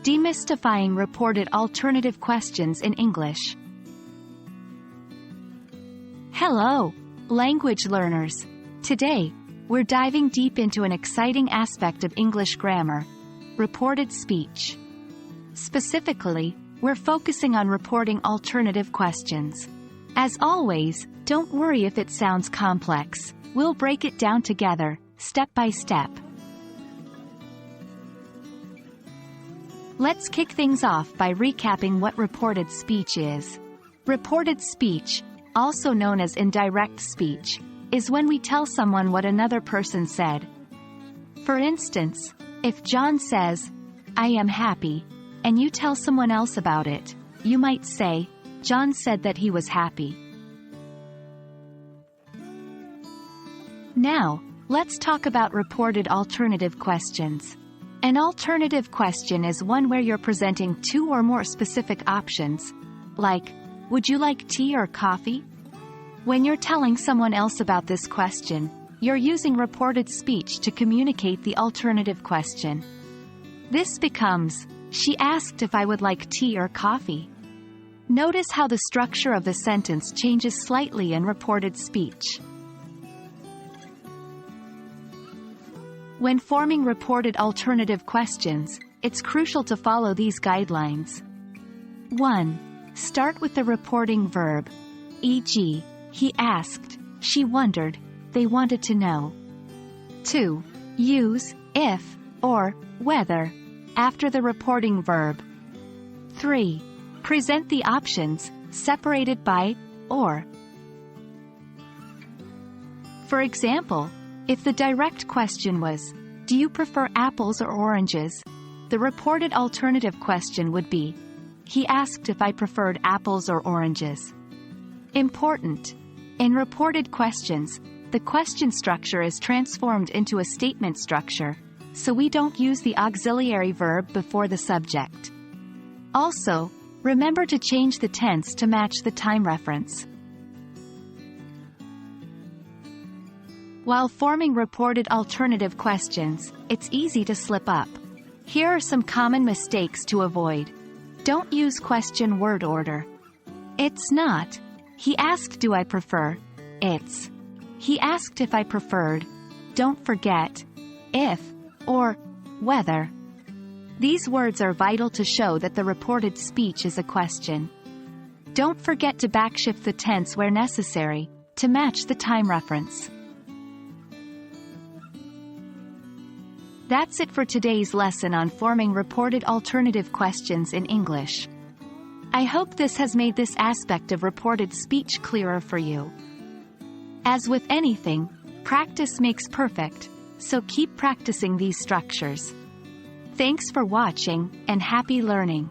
Demystifying reported alternative questions in English. Hello, language learners. Today, we're diving deep into an exciting aspect of English grammar, reported speech. Specifically, we're focusing on reporting alternative questions. As always, don't worry if it sounds complex. We'll break it down together, step by step. Let's kick things off by recapping what reported speech is. Reported speech, also known as indirect speech, is when we tell someone what another person said. For instance, if John says, "I am happy," and you tell someone else about it, you might say, "John said that he was happy." Now, let's talk about reported alternative questions. An alternative question is one where you're presenting two or more specific options, like, "Would you like tea or coffee?" When you're telling someone else about this question, you're using reported speech to communicate the alternative question. This becomes, "She asked if I would like tea or coffee." Notice how the structure of the sentence changes slightly in reported speech. When forming reported alternative questions, it's crucial to follow these guidelines. 1. Start with the reporting verb, e.g., he asked, she wondered, they wanted to know. 2. Use if or whether after the reporting verb. 3. Present the options, separated by or. For example, if the direct question was, "Do you prefer apples or oranges?" the reported alternative question would be, "He asked if I preferred apples or oranges." Important. In reported questions, the question structure is transformed into a statement structure, so we don't use the auxiliary verb before the subject. Also, remember to change the tense to match the time reference. While forming reported alternative questions, it's easy to slip up. Here are some common mistakes to avoid. Don't use question word order. It's not, "He asked do I prefer," it's, "He asked if I preferred." Don't forget, if, or, whether. These words are vital to show that the reported speech is a question. Don't forget to backshift the tense where necessary, to match the time reference. That's it for today's lesson on forming reported alternative questions in English. I hope this has made this aspect of reported speech clearer for you. As with anything, practice makes perfect, so keep practicing these structures. Thanks for watching, and happy learning.